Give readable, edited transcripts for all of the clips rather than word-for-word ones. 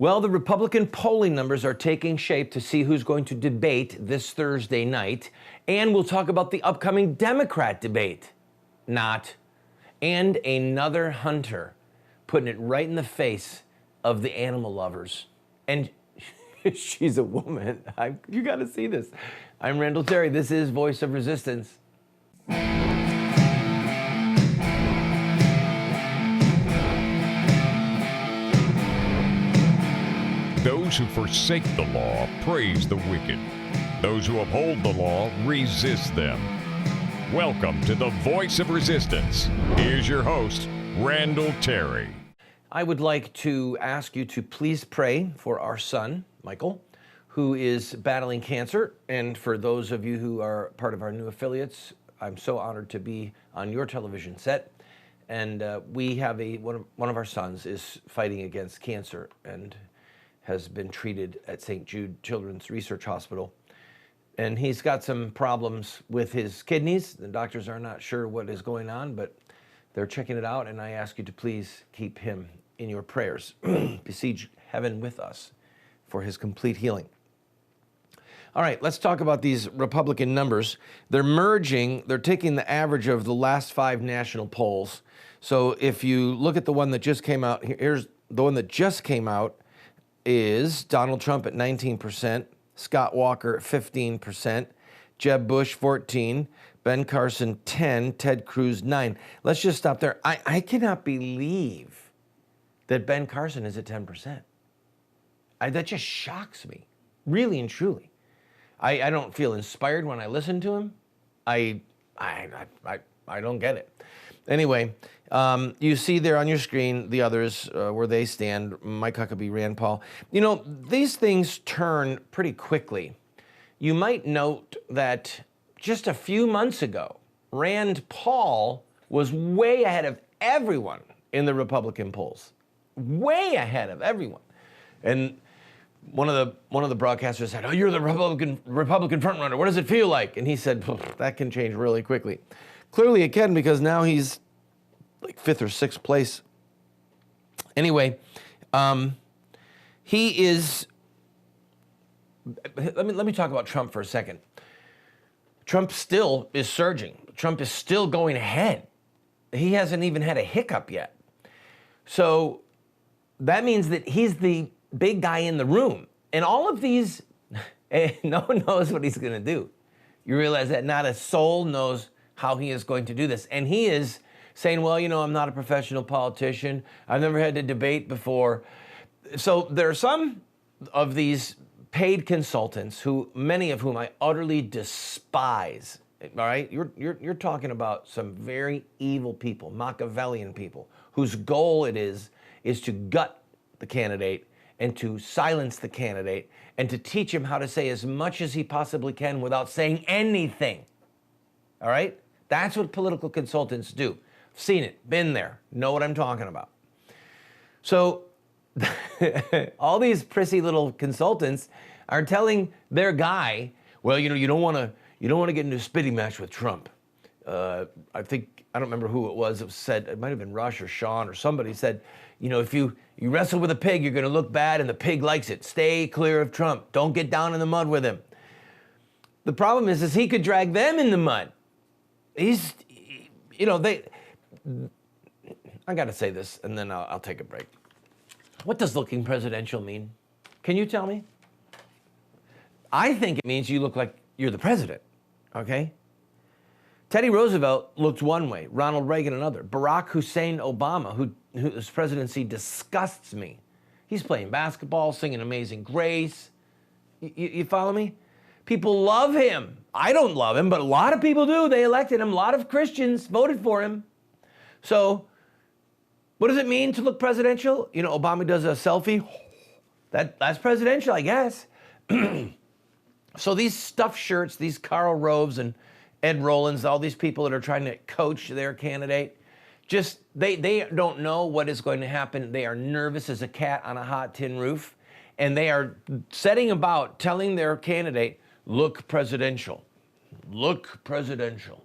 Well, the Republican polling numbers are taking shape to see who's going to debate this Thursday night. And we'll talk about the upcoming Democrat debate. And another hunter putting it right in the face of the animal lovers. And she's a woman. You got to see this. I'm Randall Terry. This is Voice of Resistance. Those who forsake the law praise the wicked. Those who uphold the law resist them. Welcome to the Voice of Resistance. Here's your host, Randall Terry. I would like to ask you to please pray for our son, Michael, who is battling cancer. And for those of you who are part of our new affiliates, I'm so honored to be on your television set. And we have one of our sons is fighting against cancer and has been treated at St. Jude Children's Research Hospital. And he's got some problems with his kidneys. The doctors are not sure what is going on, but they're checking it out. And I ask you to please keep him in your prayers. Besiege heaven with us for his complete healing. All right, let's talk about these Republican numbers. They're merging, they're taking the average of the last 5 national polls. So if you look at the one that just came out, here's the one that just came out, is Donald Trump at 19%, Scott Walker at 15%, Jeb Bush 14%, Ben Carson 10%, Ted Cruz 9%. Let's just stop there. I cannot believe that Ben Carson is at 10%. That just shocks me, really and truly. I don't feel inspired when I listen to him. I don't get it. Anyway, you see there on your screen the others where they stand, Mike Huckabee, Rand Paul. You know, these things turn pretty quickly. You might note that just a few months ago, Rand Paul was way ahead of everyone in the Republican polls. Way ahead of everyone. And one of the broadcasters said, "Oh, you're the Republican frontrunner. What does it feel like?" And he said, "That can change really quickly." Clearly it can, because now he's like 5th or 6th place. Anyway, he is. Let me talk about Trump for a second. Trump still is surging. Trump is still going ahead. He hasn't even had a hiccup yet. So that means that he's the big guy in the room. And all of these, no one knows what he's going to do. You realize that not a soul knows how he is going to do this. And he is saying, well, you know, I'm not a professional politician. I've never had to debate before. So there are some of these paid consultants who, many of whom I utterly despise. All right, you're talking about some very evil people, Machiavellian people, whose goal it is to gut the candidate and to silence the candidate and to teach him how to say as much as he possibly can without saying anything. All right? That's what political consultants do. Seen it, been there, know what I'm talking about. So all these prissy little consultants are telling their guy, well, you know, you don't want to get into a spitting match with Trump. I don't remember who it was. It might have been Rush or Sean or somebody said, you know, if you wrestle with a pig, you're going to look bad and the pig likes it. Stay clear of Trump. Don't get down in the mud with him. The problem is he could drag them in the mud. I got to say this and then I'll take a break. What does looking presidential mean? Can you tell me? I think it means you look like you're the president, okay? Teddy Roosevelt looked one way, Ronald Reagan another. Barack Hussein Obama, whose presidency disgusts me. He's playing basketball, singing Amazing Grace. You follow me? People love him. I don't love him, but a lot of people do. They elected him. A lot of Christians voted for him. So what does it mean to look presidential? You know, Obama does a selfie. That's presidential, I guess. So these stuffed shirts, these Karl Roves and Ed Rollins, all these people that are trying to coach their candidate, just they don't know what is going to happen. They are nervous as a cat on a hot tin roof, and they are setting about telling their candidate, look presidential. Look presidential.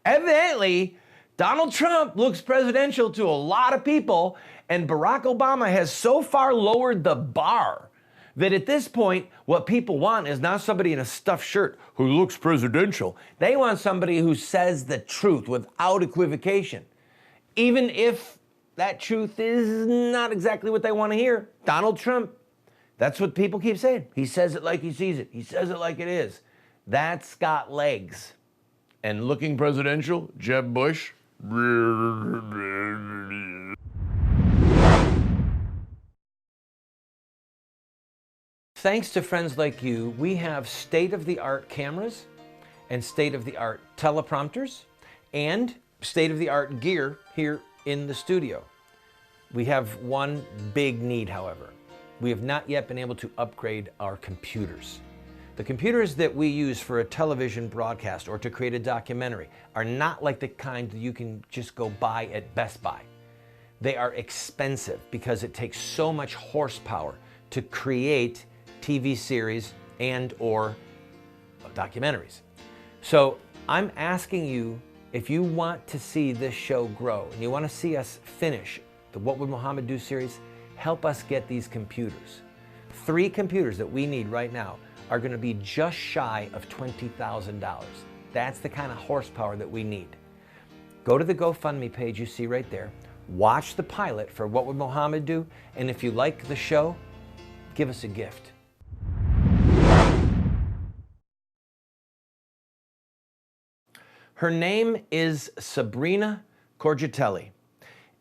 Evidently, Donald Trump looks presidential to a lot of people, and Barack Obama has so far lowered the bar that at this point, what people want is not somebody in a stuffed shirt who looks presidential. They want somebody who says the truth without equivocation. Even if that truth is not exactly what they want to hear. Donald Trump, that's what people keep saying. He says it like he sees it. He says it like it is. That's got legs. And looking presidential, Jeb Bush. Thanks to friends like you, we have state-of-the-art cameras and state-of-the-art teleprompters and state-of-the-art gear here in the studio. We have one big need, however. We have not yet been able to upgrade our computers. The computers that we use for a television broadcast or to create a documentary are not like the kind that you can just go buy at Best Buy. They are expensive because it takes so much horsepower to create TV series and or documentaries. So I'm asking you, if you want to see this show grow and you want to see us finish the What Would Muhammad Do series, help us get these computers. 3 computers that we need right now are going to be just shy of $20,000. That's the kind of horsepower that we need. Go to the GoFundMe page you see right there, watch the pilot for What Would Muhammad Do, and if you like the show, give us a gift. Her name is Sabrina Corgitelli,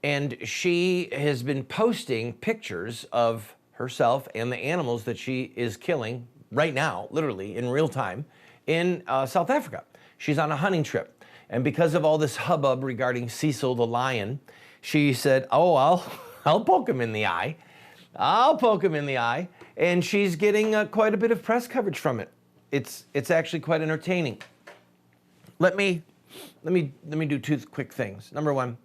and she has been posting pictures of herself and the animals that she is killing right now, literally in real time, in South Africa. She's on a hunting trip, and because of all this hubbub regarding Cecil the lion, she said, oh, I'll poke him in the eye. I'll poke him in the eye, and she's getting quite a bit of press coverage from it. It's actually quite entertaining. Let me do 2 quick things. Number 1,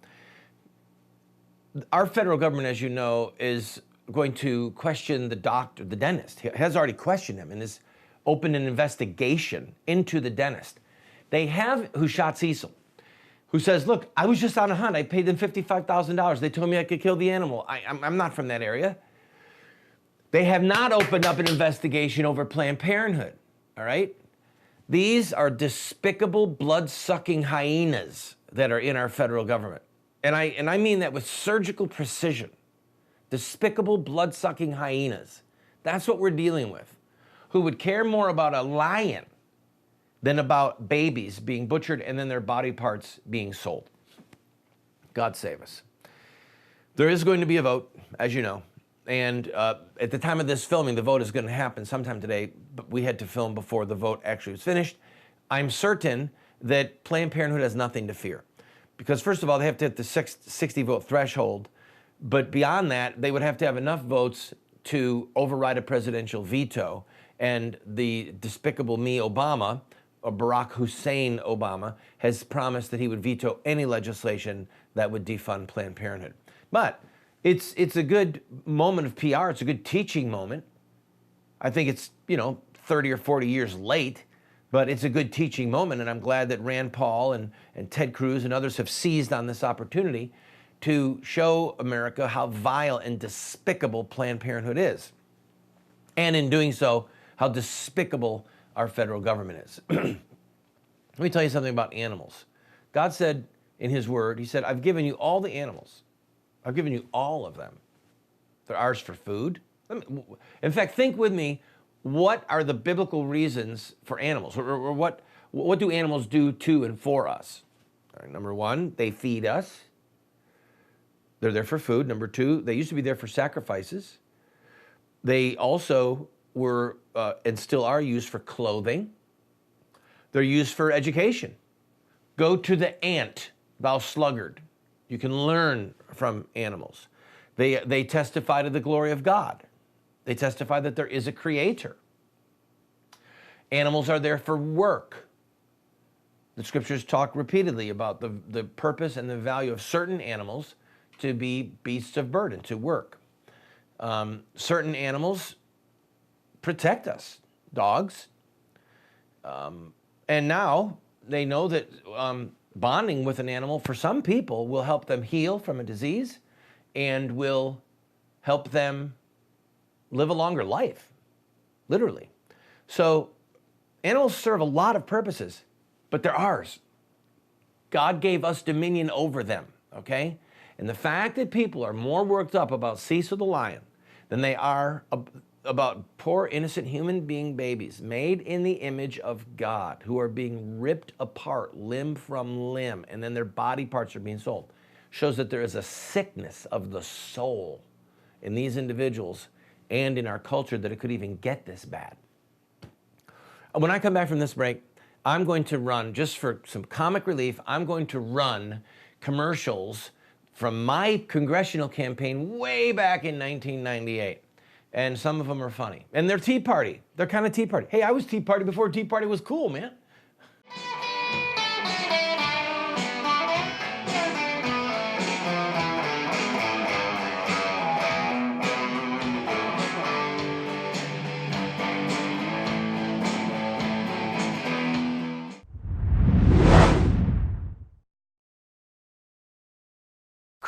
our federal government, as you know, is going to question the doctor, the dentist. He has already questioned him and has opened an investigation into the dentist. They have who shot Cecil, who says, look, I was just on a hunt. I paid them $55,000. They told me I could kill the animal. I'm not from that area. They have not opened up an investigation over Planned Parenthood, all right? These are despicable, blood-sucking hyenas that are in our federal government. And I mean that with surgical precision. Despicable, blood-sucking hyenas. That's what we're dealing with. Who would care more about a lion than about babies being butchered and then their body parts being sold. God save us. There is going to be a vote, as you know. And at the time of this filming, the vote is going to happen sometime today, but we had to film before the vote actually was finished. I'm certain that Planned Parenthood has nothing to fear. Because first of all, they have to hit the 60 vote threshold, but beyond that, they would have to have enough votes to override a presidential veto, and the despicable me Obama, or Barack Hussein Obama, has promised that he would veto any legislation that would defund Planned Parenthood. But it's a good moment of PR. It's a good teaching moment. I think it's, 30 or 40 years late, but it's a good teaching moment, and I'm glad that Rand Paul and Ted Cruz and others have seized on this opportunity to show America how vile and despicable Planned Parenthood is. And in doing so, how despicable our federal government is. Let me tell you something about animals. God said in his word, he said, I've given you all the animals. I've given you all of them. They're ours for food. In fact, think with me, what are the biblical reasons for animals? Or what do animals do to and for us? All right, number 1, they feed us. They're there for food. Number 2, they used to be there for sacrifices. They also were and still are used for clothing. They're used for education. Go to the ant, thou sluggard. You can learn from animals. They testify to the glory of God. They testify that there is a creator. Animals are there for work. The scriptures talk repeatedly about the purpose and the value of certain animals to be beasts of burden, to work. Certain animals protect us, dogs. And now they know that bonding with an animal for some people will help them heal from a disease and will help them live a longer life, literally. So animals serve a lot of purposes, but they're ours. God gave us dominion over them, okay? And the fact that people are more worked up about Cecil the lion than they are about poor innocent human being babies made in the image of God who are being ripped apart limb from limb and then their body parts are being sold shows that there is a sickness of the soul in these individuals and in our culture that it could even get this bad. When I come back from this break, I'm going to run, just for some comic relief, I'm going to run commercials from my congressional campaign way back in 1998. And some of them are funny. And they're Tea Party. They're kind of Tea Party. Hey, I was Tea Party before Tea Party was cool, man.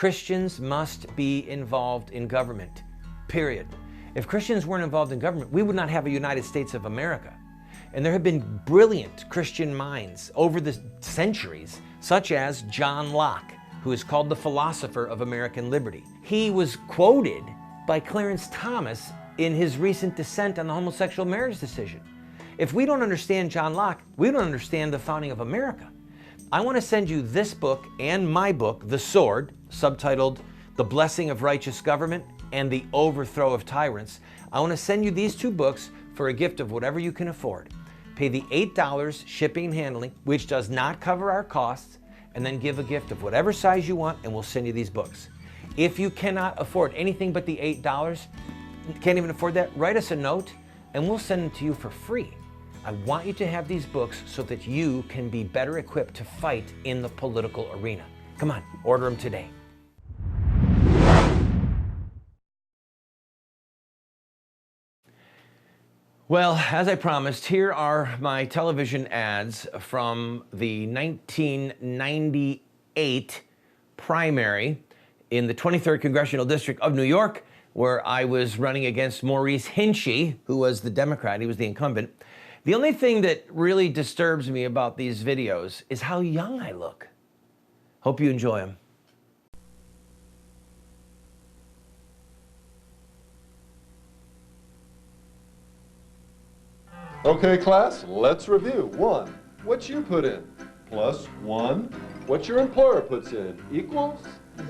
Christians must be involved in government, period. If Christians weren't involved in government, we would not have a United States of America. And there have been brilliant Christian minds over the centuries, such as John Locke, who is called the philosopher of American liberty. He was quoted by Clarence Thomas in his recent dissent on the homosexual marriage decision. If we don't understand John Locke, we don't understand the founding of America. I want to send you this book and my book, The Sword, subtitled The Blessing of Righteous Government and The Overthrow of Tyrants. I want to send you these two books for a gift of whatever you can afford. Pay the $8 shipping and handling, which does not cover our costs, and then give a gift of whatever size you want, and we'll send you these books. If you cannot afford anything but the $8, can't even afford that, write us a note, and we'll send them to you for free. I want you to have these books so that you can be better equipped to fight in the political arena. Come on, order them today. Well, as I promised, here are my television ads from the 1998 primary in the 23rd Congressional District of New York, where I was running against Maurice Hinchey, who was the Democrat. He was the incumbent. The only thing that really disturbs me about these videos is how young I look. Hope you enjoy them. Okay, class, let's review. 1, what you put in, plus 1, what your employer puts in, equals?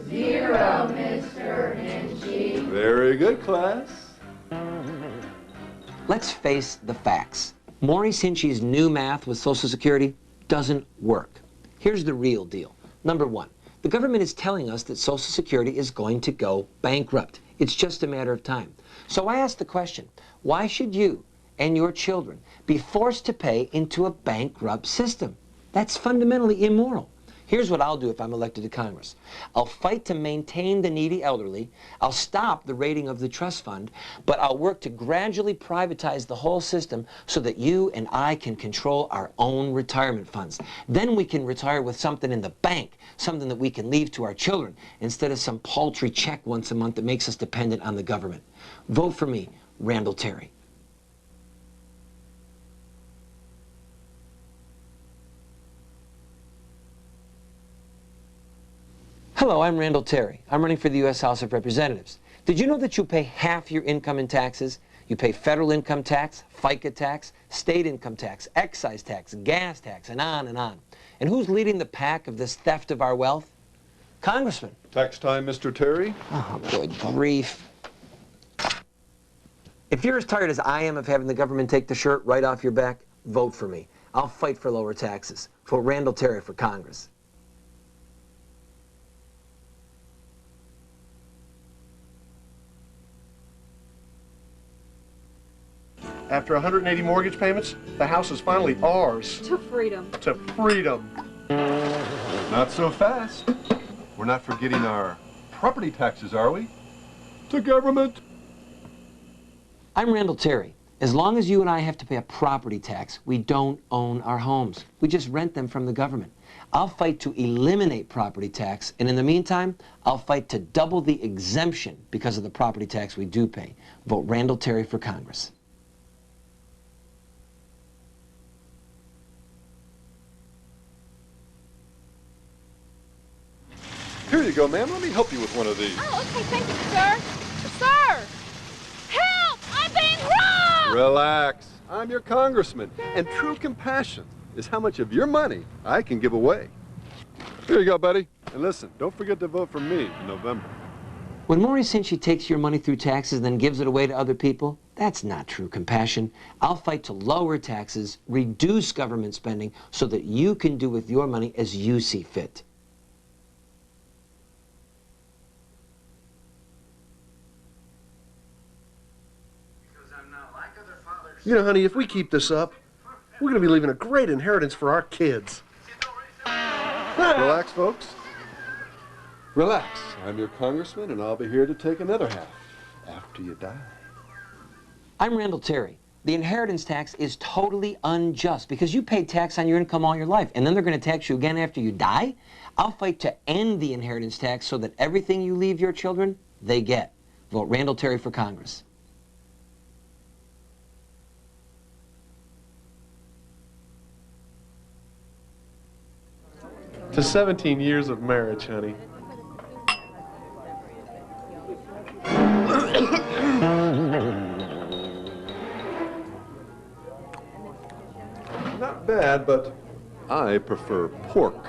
0, Mr. Hinchey. Very good, class. Let's face the facts. Maurice Hinchey's new math with Social Security doesn't work. Here's the real deal. Number 1, the government is telling us that Social Security is going to go bankrupt. It's just a matter of time. So I ask the question, why should you and your children be forced to pay into a bankrupt system? That's fundamentally immoral. Here's what I'll do if I'm elected to Congress. I'll fight to maintain the needy elderly. I'll stop the raiding of the trust fund, but I'll work to gradually privatize the whole system so that you and I can control our own retirement funds. Then we can retire with something in the bank, something that we can leave to our children, instead of some paltry check once a month that makes us dependent on the government. Vote for me, Randall Terry. Hello, I'm Randall Terry. I'm running for the U.S. House of Representatives. Did you know that you pay half your income in taxes? You pay federal income tax, FICA tax, state income tax, excise tax, gas tax, and on and on. And who's leading the pack of this theft of our wealth? Congressman. Tax time, Mr. Terry. Oh, good grief. If you're as tired as I am of having the government take the shirt right off your back, vote for me. I'll fight for lower taxes. Vote Randall Terry for Congress. After 180 mortgage payments, the house is finally ours. To freedom. To freedom. Not so fast. We're not forgetting our property taxes, are we? To government. I'm Randall Terry, As long as you and I have to pay a property tax, we don't own our homes. We just rent them from the government. I'll fight to eliminate property tax, and in the meantime, I'll fight to double the exemption because of the property tax we do pay. Vote Randall Terry for Congress. Here you go, ma'am. Let me help you with one of these. Oh, okay, thank you, sir. Sir! Help! I'm being robbed! Relax. I'm your congressman, and true compassion is how much of your money I can give away. Here you go, buddy. And listen, don't forget to vote for me in November. When Maurice Hinchey takes your money through taxes and then gives it away to other people, that's not true compassion. I'll fight to lower taxes, reduce government spending, so that you can do with your money as you see fit. You know, honey, if we keep this up, we're going to be leaving a great inheritance for our kids. Relax, folks. Relax. I'm your congressman, and I'll be here to take another half after you die. I'm Randall Terry. The inheritance tax is totally unjust because you paid tax on your income all your life, and then they're going to tax you again after you die? I'll fight to end the inheritance tax so that everything you leave your children, they get. Vote Randall Terry for Congress. To 17 years of marriage, honey. Not bad, but I prefer pork.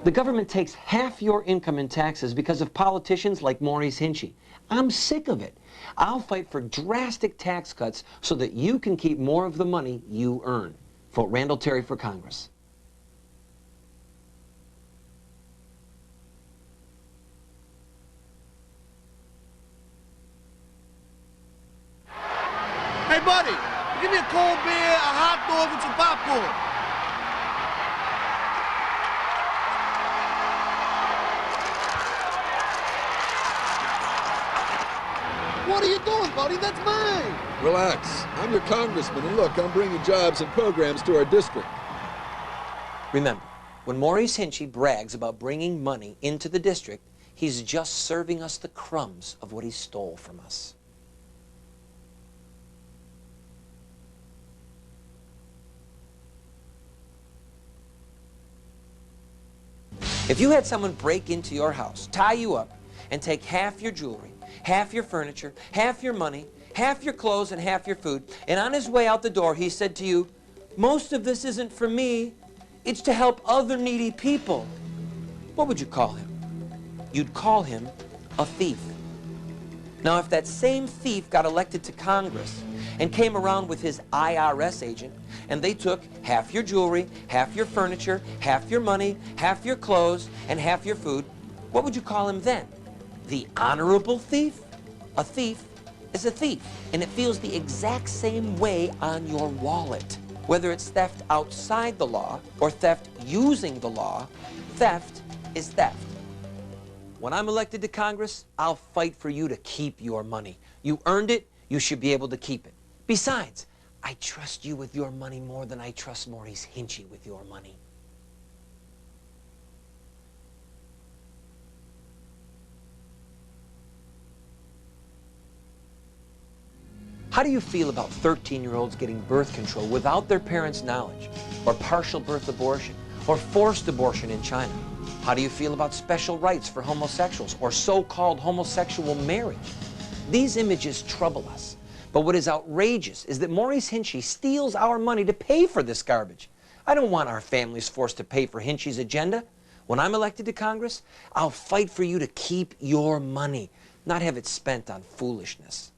The government takes half your income in taxes because of politicians like Maurice Hinchey. I'm sick of it. I'll fight for drastic tax cuts so that you can keep more of the money you earn. Vote Randall Terry for Congress. Hey, buddy, give me a cold beer, a hot dog, and some popcorn. What are you doing, buddy? That's mine. Relax. I'm your congressman, and look, I'm bringing jobs and programs to our district. Remember, when Maurice Hinchey brags about bringing money into the district, he's just serving us the crumbs of what he stole from us. If you had someone break into your house, tie you up, and take half your jewelry, half your furniture, half your money, half your clothes, and half your food, and on his way out the door he said to you, "Most of this isn't for me, it's to help other needy people," what would you call him? You'd call him a thief. Now, if that same thief got elected to Congress and came around with his IRS agent, and they took half your jewelry, half your furniture, half your money, half your clothes, and half your food, what would you call him then? The honorable thief? A thief is a thief, and it feels the exact same way on your wallet. Whether it's theft outside the law or theft using the law, theft is theft. When I'm elected to Congress, I'll fight for you to keep your money. You earned it, you should be able to keep it. Besides, I trust you with your money more than I trust Maurice Hinchey with your money. How do you feel about 13-year-olds getting birth control without their parents' knowledge, or partial birth abortion, or forced abortion in China? How do you feel about special rights for homosexuals, or so-called homosexual marriage? These images trouble us. But what is outrageous is that Maurice Hinchey steals our money to pay for this garbage. I don't want our families forced to pay for Hinchey's agenda. When I'm elected to Congress, I'll fight for you to keep your money, not have it spent on foolishness.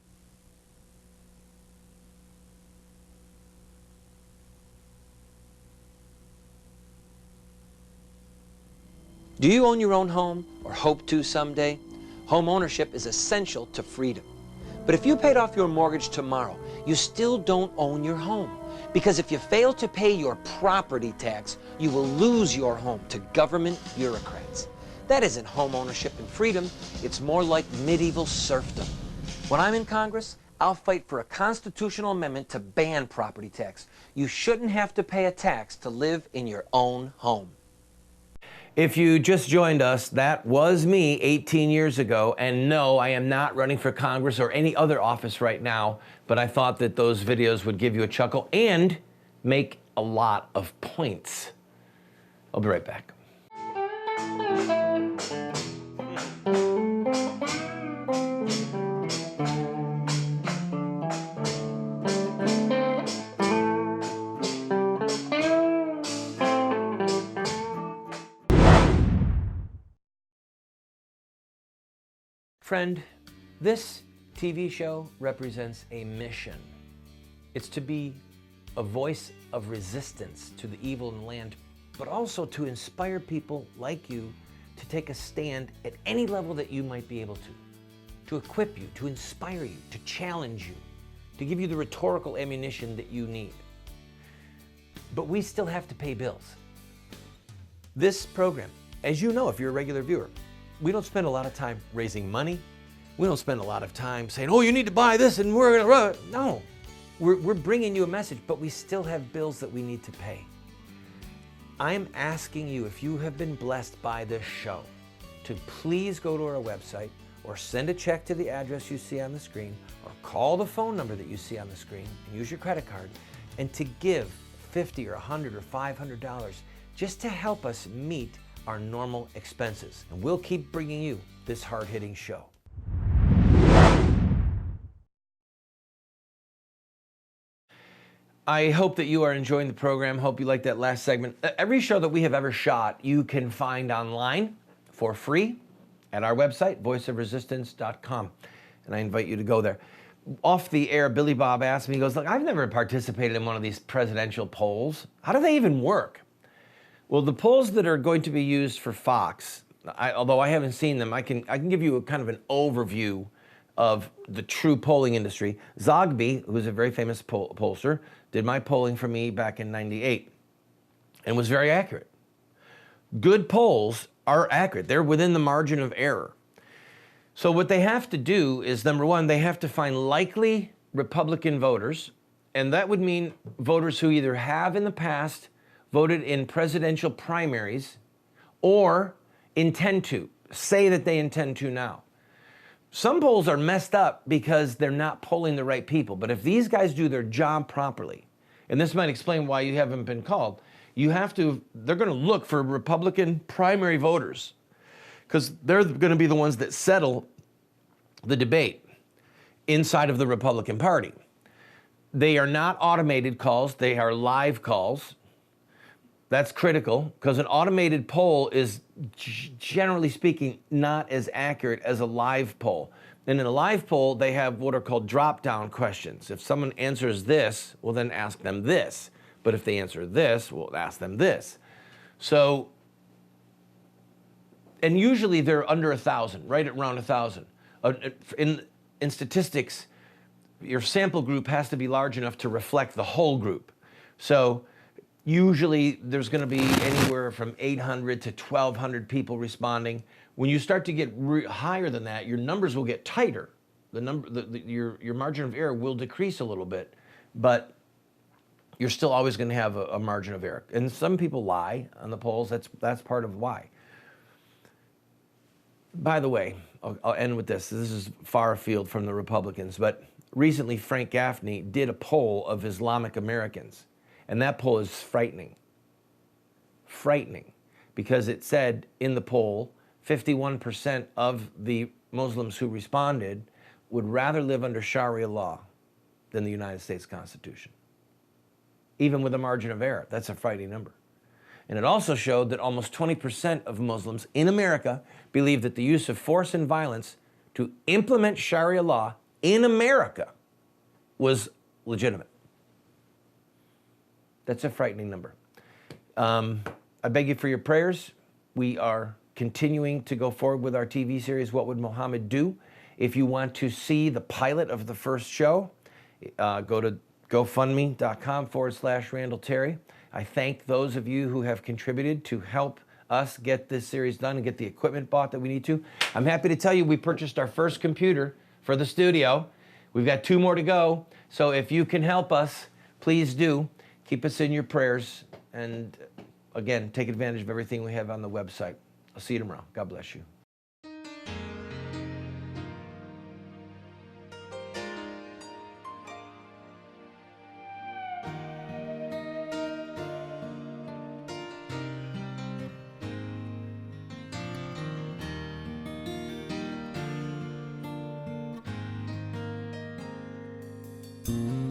Do you own your own home, or hope to someday? Home ownership is essential to freedom. But if you paid off your mortgage tomorrow, you still don't own your home. Because if you fail to pay your property tax, you will lose your home to government bureaucrats. That isn't home ownership and freedom, it's more like medieval serfdom. When I'm in Congress, I'll fight for a constitutional amendment to ban property tax. You shouldn't have to pay a tax to live in your own home. If you just joined us, that was me 18 years ago. And no, I am not running for Congress or any other office right now, but I thought that those videos would give you a chuckle and make a lot of points. I'll be right back. Friend, this TV show represents a mission. It's to be a voice of resistance to the evil in the land, but also to inspire people like you to take a stand at any level that you might be able to equip you, to inspire you, to challenge you, to give you the rhetorical ammunition that you need. But we still have to pay bills. This program, as you know if you're a regular viewer, we don't spend a lot of time raising money. We don't spend a lot of time saying, oh, you need to buy this and we're gonna run. No, we're bringing you a message, but we still have bills that we need to pay. I'm asking you, if you have been blessed by this show, to please go to our website or send a check to the address you see on the screen or call the phone number that you see on the screen and use your credit card and to give $50 or $100 or $500 just to help us meet our normal expenses. And we'll keep bringing you this hard-hitting show. I hope that you are enjoying the program. Hope you like that last segment. Every show that we have ever shot, you can find online for free at our website, voiceofresistance.com. And I invite you to go there. Off the air, Billy Bob asked me, he goes, look, I've never participated in one of these presidential polls. How do they even work? Well, the polls that are going to be used for Fox, although I haven't seen them, I can give you a kind of an overview of the true polling industry. Zogby, who's a very famous pollster, did my polling for me back in '98 and was very accurate. Good polls are accurate. They're within the margin of error. So what they have to do is, number one, they have to find likely Republican voters, and that would mean voters who either have in the past voted in presidential primaries or intend to, say that they intend to now. Some polls are messed up because they're not polling the right people. But if these guys do their job properly, and this might explain why you haven't been called, they're going to look for Republican primary voters because they're going to be the ones that settle the debate inside of the Republican Party. They are not automated calls, they are live calls. That's critical because an automated poll is, generally speaking, not as accurate as a live poll. And in a live poll, they have what are called drop-down questions. If someone answers this, we'll then ask them this. But if they answer this, we'll ask them this. So, and usually they're under 1,000, right at around 1,000. In statistics, your sample group has to be large enough to reflect the whole group. So, usually there's going to be anywhere from 800 to 1,200 responding. When you start to get higher than that, your numbers will get tighter. Your margin of error will decrease a little bit, but you're still always going to have a margin of error. And some people lie on the polls. That's part of why. By the way, I'll end with this. This is far afield from the Republicans, but recently Frank Gaffney did a poll of Islamic Americans. And that poll is frightening. Frightening. Because it said in the poll, 51% of the Muslims who responded would rather live under Sharia law than the United States Constitution. Even with a margin of error, that's a frightening number. And it also showed that almost 20% of Muslims in America believe that the use of force and violence to implement Sharia law in America was legitimate. That's a frightening number. I beg you for your prayers. We are continuing to go forward with our TV series, What Would Muhammad Do? If you want to see the pilot of the first show, go to gofundme.com/Randall Terry. I thank those of you who have contributed to help us get this series done and get the equipment bought that we need to. I'm happy to tell you we purchased our first computer for the studio. We've got 2 more to go. So if you can help us, please do. Keep us in your prayers. And again, take advantage of everything we have on the website. I'll see you tomorrow. God bless you. Mm-hmm.